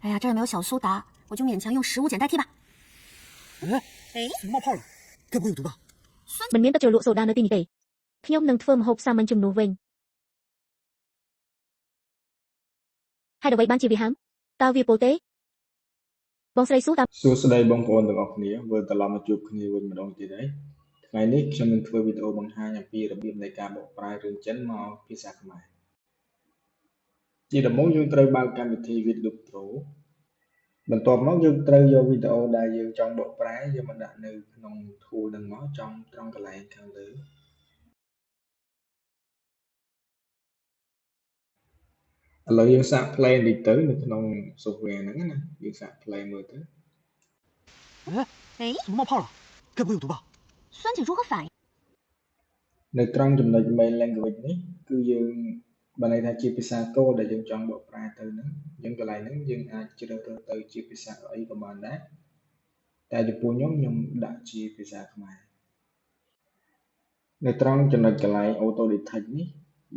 哎呀，这儿没有小苏打，我就勉强用食物碱代替吧。哎，怎么冒泡了？该不会有毒吧？ Mình miễn cho lụa sổ đan ở tin tệ.ខ្ញុំនឹងធ្វើម្ហូបសាមញ្ញជំនួសវិញ ហើយអ្វីបានជាវាហាមតើវាពោលទេបងស្រីសួរតាម សួស្តីបងប្អូនទាំងអស់គ្នាវិលត្រឡប់មកជួបគ្នាវិញម្ដងទៀតហើយថ្ងៃនេះខ្ញុំនឹងធ្វើវីដេអូបង្ហាញអំពីរបៀបនៃការបកប្រែរឿងចិនមកភាសាខ្មែរជាដំបូងយើងត្រូវបើកកម្មវិធី VidLoop Pro បន្ទាប់មកយើងត្រូវយកវីដេអូដែលយើងចង់បកប្រែយកមកដាក់នៅក្នុង tool នឹងមកចំត្រង់កន្លែងខាងលើឥឡូវយើងសាក play បន្តិចទៅនៅក្នុង software ហ្នឹងណាយើងសាក play មើលទៅ 哎，怎么冒泡了？该不会有毒吧？酸碱如何反应？ នៅត្រង់ចំណុច main language នេះគឺយើងបើន័យថាជាភាសាកូដដែលយើងចង់បកប្រែទៅហ្នឹងអញ្ចឹងកន្លែងហ្នឹងយើងអាចជ្រើសរើសទៅជាភាសាអីក៏បានដែរតែចំពោះខ្ញុំដាក់ជាភាសាខ្មែរនៅត្រង់ចំណុចកន្លែង auto detect នេះ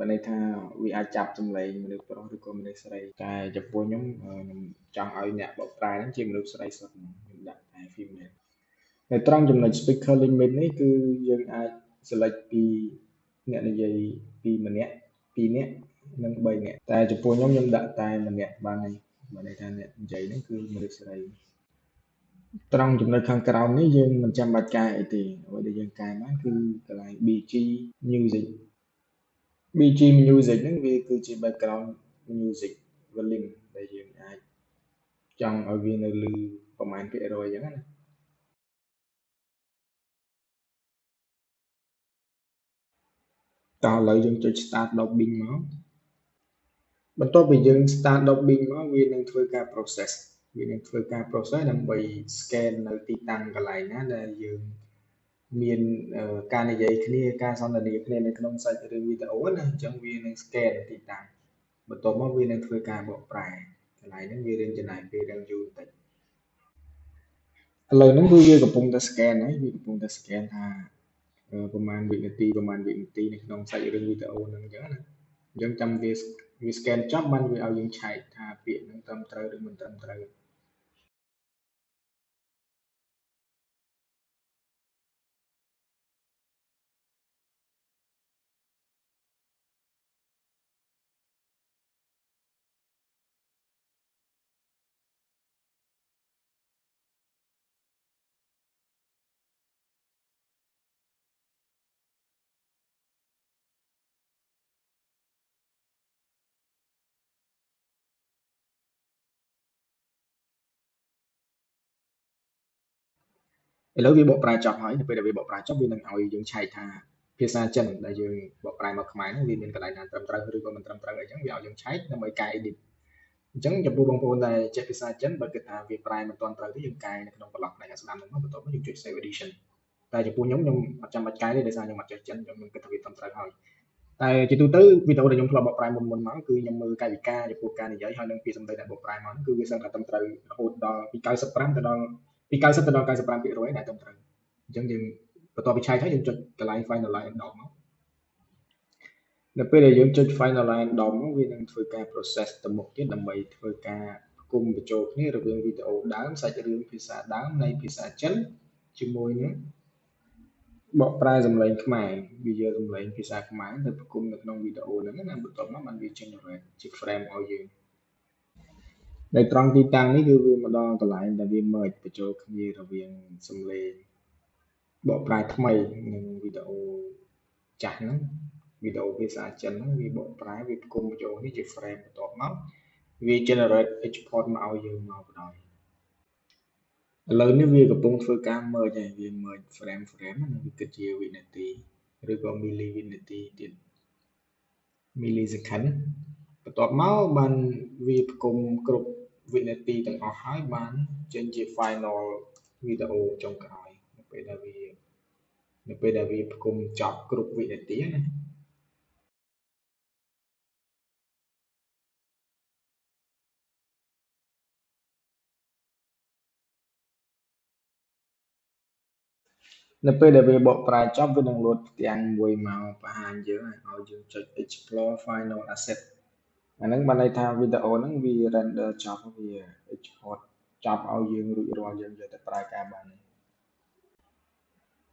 បើន័យថាវាអាចចាប់សំឡេងមនុស្សប្រុសឬក៏មនុស្សស្រីតែចំពោះខ្ញុំចង់ឲ្យអ្នកបកប្រែហ្នឹងជាមនុស្សស្រីសុទ្ធខ្ញុំដាក់តែ female នៅត្រង់ចំណុច speaker limit នេះគឺយើងអាច select ពីអ្នកនិយាយពីម្នាក់2នាក់និង3នាក់តែចំពោះខ្ញុំដាក់តែម្នាក់បានហើយបើន័យថាអ្នកនិយាយហ្នឹងគឺមនុស្សស្រីត្រង់ចំណុចខាងក្រោមនេះយើងមិនចាំបាច់កែអីទេអ្វីដែលយើងកែបានគឺកន្លែង BG Music ហ្នឹងវាគឺជា background music volume ដែលយើងអាចចង់ឲ្យវានៅឮប្រមាណភាគរយអញ្ចឹងណាតោះឥឡូវយើងចុច start dubbing មកបន្ទាប់ពីយើង start dubbing មកវានឹងធ្វើការ process ដើម្បី scan នៅទីតាំងកន្លែងណាដែលយើងមានការនិយាយគ្នាការសន្ទនាគ្នានៅក្នុងសាច់រឿងវីដេអូណាអញ្ចឹងវានឹង scan ទីតាំងបន្ទាប់មកវានឹងធ្វើការបកប្រែកន្លែងហ្នឹងវារៀងចំណាយពេលរៀងយូរបន្តិចឥឡូវហ្នឹងគឺវាកំពុងតែ scan ហើយវាកំពុងតែ scan ថាប្រហែលវិនាទីនៅក្នុងសាច់រឿងវីដេអូហ្នឹងអញ្ចឹងណាអញ្ចឹងចាំវា scan ចប់បានវាឲ្យយើងឆែកថាពាក្យហ្នឹងត្រឹមត្រូវឬមិនត្រឹមត្រូវឥឡូវវាបកប្រែចប់ហើយនៅពេលដែលវាបកប្រែចប់វានឹងឲ្យយើងឆែកថាភាសាចិនដែលយើងបកប្រែមកខ្មែរហ្នឹងវាមានកន្លែងណាត្រឹមត្រូវឬក៏មិនត្រឹមត្រូវអីចឹងវាឲ្យយើងឆែកដើម្បីកែ edit អញ្ចឹងចំពោះបងប្អូនដែលចេះភាសាចិនបើគិតថាវាប្រែមិនទាន់ត្រូវទេយើងកែនៅក្នុងប្លុកផ្នែកស្ដាំហ្នឹងមកបន្ទាប់មកយើងចុច save edition តែចំពោះខ្ញុំអត់ចាំបាច់កែទេដោយសារខ្ញុំអត់ចេះចិនខ្ញុំគិតថាវាត្រឹមត្រូវហើយតែជាទូទៅវីដេអូដែលខ្ញុំធ្លាប់បកប្រែមុនមកគឺខ្ញុំមើលកាយវិការចំពោះការនិយាយហើយនឹងពាក្យសម្ដីដែលបកប្រែមកគឺវាសឹងតែត្រឹមត្រូវរហូតដល់ពី95ទៅដល់ពី90ទៅដល់ 95% ដែលត្រឹមត្រូវអញ្ចឹងយើងបន្ទាប់ពីឆែកហើយយើងចុចកន្លែង finalize ដកមកនៅពេលដែលយើងចុច finalize ដកមកវានឹងធ្វើការ process ទៅមុខទៀតដើម្បីធ្វើការផ្គុំបញ្ចូលគ្នារវាងវីដេអូដើមសាច់រឿងភាសាដើមនៃភាសាចិនជាមួយនឹងបកប្រែសំឡេងខ្មែរវាយកសំឡេងភាសាខ្មែរទៅផ្គុំនៅក្នុងវីដេអូហ្នឹងណាបន្ទាប់មកបានវា generate ជា frame ឲ្យយើងនៅត្រង់ទីតាំងនេះគឺវាមកដល់កន្លែងដែលវា merge បញ្ចូលគ្នារវាងសំឡេងបកប្រែថ្មីនិងវីដេអូចាស់ហ្នឹងវីដេអូភាសាចិនហ្នឹងវាបកប្រែវាផ្គុំបញ្ចូលនេះជា frame បន្ទាប់មកវា generate export មកឲ្យយើងមកបណ្ដោយឥឡូវនេះវាកំពុងធ្វើការ merge ហើយវា merge frame ហ្នឹងវាគិតជាវិនាទីឬក៏ milli វិនាទីទៀត millisecond បន្ទាប់មកបានវាផ្គុំគ្រប់វិនាទីទាំងអស់ហើយបានចេញជា final វីដេអូចុងក្រោយនៅពេលដែលវាផ្គុំចប់គ្រប់វិនាទីណានៅពេលដែលវាបកប្រែចប់វានឹងលោតផ្ទាំងមួយមកបង្ហាញយើងឲ្យយើងចុច explore final asset អាហ្នឹងបានន័យថាវីដេអូហ្នឹងវា render ចប់វា ឆតចាប់ឲ្យយើងរួចរាល់យើងយកទៅប្រើការបាន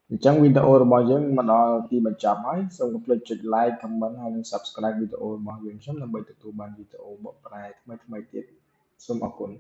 អញ្ចឹងវីដេអូរបស់យើងមកដល់ទីបញ្ចប់ហើយសូមកុំភ្លេចចុច like comment ហើយនិង subscribe វីដេអូរបស់យើងខ្ញុំដើម្បីទទួលបានវីដេអូបកប្រែថ្មីៗទៀតសូមអរគុណ